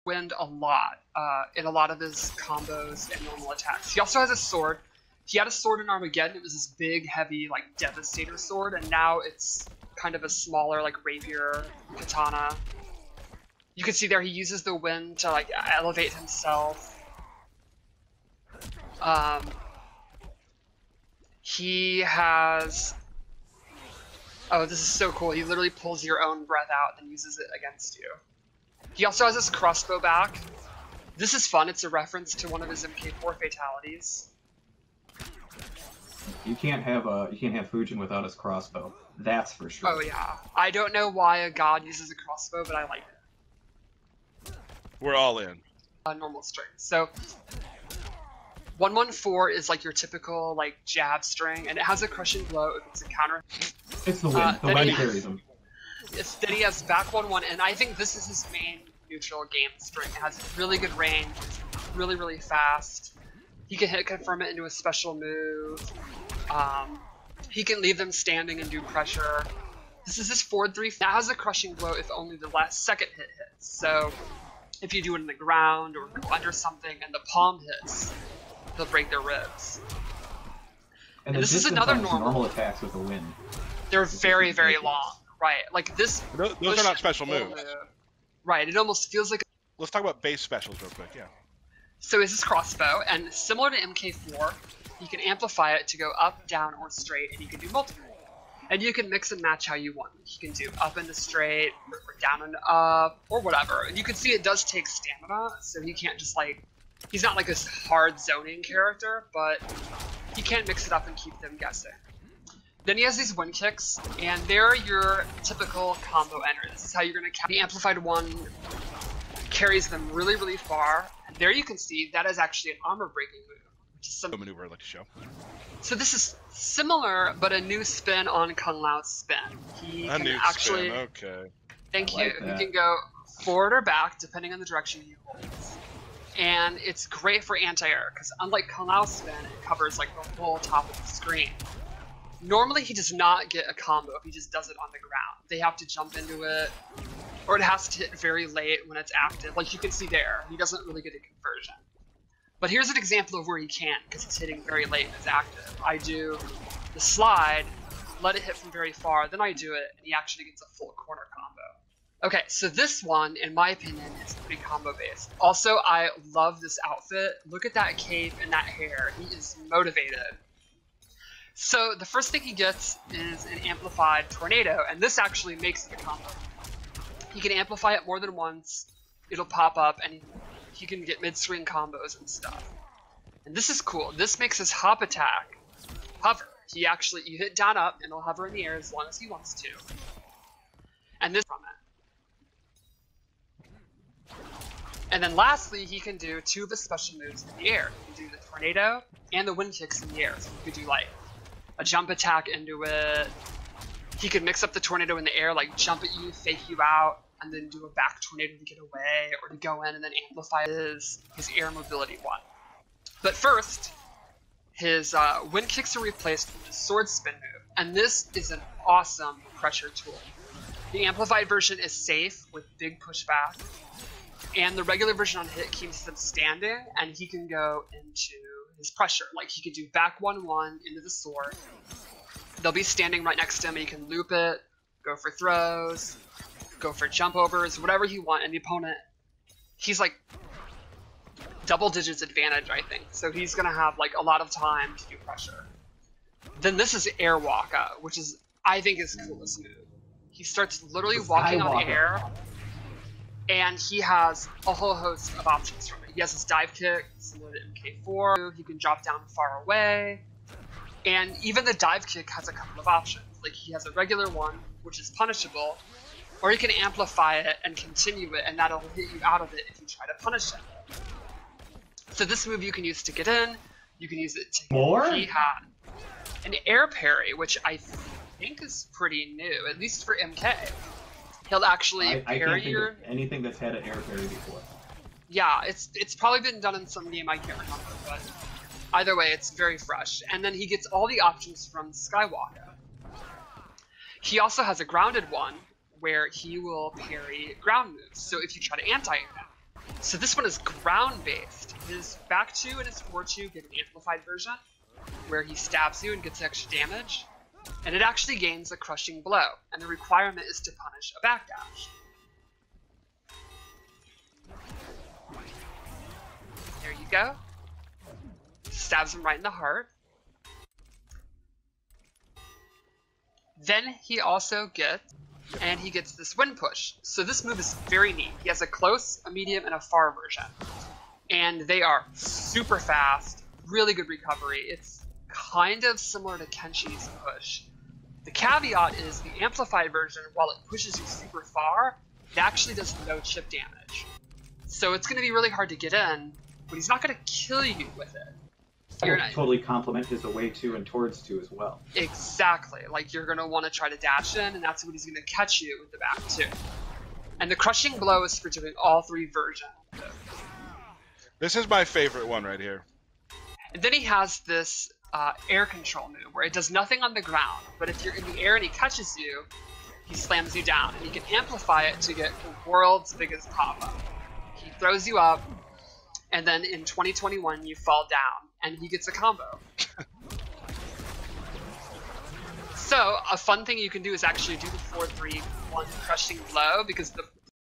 wind a lot in a lot of his combos and normal attacks. He also has a sword. He had a sword in Armageddon. It was this big, heavy, like, Devastator sword, and now it's kind of a smaller, like, rapier katana. You can see there he uses the wind to, like, elevate himself. He has... Oh, this is so cool. He literally pulls your own breath out and uses it against you. He also has his crossbow back. This is fun. It's a reference to one of his MK4 fatalities. You can't have Fujin without his crossbow. That's for sure. Oh yeah. I don't know why a god uses a crossbow, but I like it. We're all in. Normal string. So 114 is like your typical like jab string, and it has a crushing blow if it's a counter. It's the wind. The wind carries him. Then he has back 1-1, and I think this is his main neutral game string. It has really good range, really, really fast. He can hit confirm it into a special move. He can leave them standing and do pressure. This is his forward 3. That has a crushing blow if only the last second hit hits. So if you do it in the ground or go under something and the palm hits, they'll break their ribs. And this is another normal attacks with the wind. They're very, very long. Right, like this. Those are not special moves. Right, it almost feels like. Let's talk about base specials real quick, yeah. So is his crossbow, and similar to MK4, you can amplify it to go up, down, or straight, and you can do multiple. And you can mix and match how you want. You can do up into straight, or down and up, or whatever. And you can see it does take stamina, so he can't just like. He's not like this hard zoning character, but he can mix it up and keep them guessing. Then he has these wind kicks, and they're your typical combo ender. This is how you're going to the amplified one carries them really, really far. And there you can see that is actually an armor breaking move, which is some maneuver I'd like to show. So this is similar, but a new spin on Kung Lao's spin. He can actually spin. Okay. Thank you. He can go forward or back depending on the direction he holds. And it's great for anti-air because unlike Kung Lao's spin, it covers like the whole top of the screen. Normally he does not get a combo if he just does it on the ground. They have to jump into it, or it has to hit very late when it's active. Like you can see there, he doesn't really get a conversion. But here's an example of where he can't, because it's hitting very late and it's active. I do the slide, let it hit from very far, then I do it, and he actually gets a full corner combo. Okay, so this one, in my opinion, is pretty combo based. Also, I love this outfit. Look at that cape and that hair. He is motivated. So the first thing he gets is an amplified tornado, and this actually makes it a combo. He can amplify it more than once, it'll pop up, and he can get mid-swing combos and stuff. And this is cool. This makes his hop attack hover. You hit down up, and he'll hover in the air as long as he wants to. And this from it. And then lastly, he can do 2 of his special moves in the air. He can do the tornado and the wind kicks in the air. So he could do like a jump attack into it. He could mix up the tornado in the air, like jump at you, fake you out, and then do a back tornado to get away, or to go in and then amplify his air mobility one. But first, his wind kicks are replaced with a sword spin move, and this is an awesome pressure tool. The amplified version is safe with big pushback, and the regular version on hit keeps them standing, and he can go into his pressure. Like he could do back 1-1 into the sword. They'll be standing right next to him, and he can loop it, go for throws, go for jump overs, whatever you want, and the opponent, he's like double digits advantage, I think. So he's gonna have like a lot of time to do pressure. Then this is air waka, which is, I think, his coolest move. He starts literally walking on air, and he has a whole host of options from it. He has his dive kick, similar to MK4. He can drop down far away. And even the dive kick has a couple of options. Like he has a regular one, which is punishable, or he can amplify it and continue it, and that'll hit you out of it if you try to punish it. So this move you can use to get in, you can use it to more? He had an air parry, which I think is pretty new, at least for MK. He'll actually parry your... of anything that's had an air parry before. Yeah, it's probably been done in some game, I can't remember, but either way, it's very fresh. And then he gets all the options from Skywalker. He also has a grounded one, where he will parry ground moves. So if you try to anti-air him, So this one is ground-based. His back 2 and his forward 2 get an amplified version, where he stabs you and gets extra damage, and it actually gains a crushing blow, and the requirement is to punish a backdash. There you go. Stabs him right in the heart. Then he also gets, and he gets this wind push. So this move is very neat. He has a close, a medium, and a far version. And they are super fast, really good recovery. It's kind of similar to Kenshi's push. The caveat is the amplified version, while it pushes you super far, it actually does no chip damage. So it's going to be really hard to get in, but he's not going to kill you with it. You're totally complement his away 2 and towards 2 as well. Exactly. Like, you're going to want to try to dash in, and that's what he's going to catch you with the back 2. And the crushing blow is for doing all 3 versions. This is my favorite one right here. And then he has this air control move, where it does nothing on the ground, but if you're in the air and he catches you, he slams you down, and you can amplify it to get the world's biggest pop-up. He throws you up, and then in 2021 you fall down, and he gets a combo. So a fun thing you can do is actually do the 4-3-1 crushing blow, because the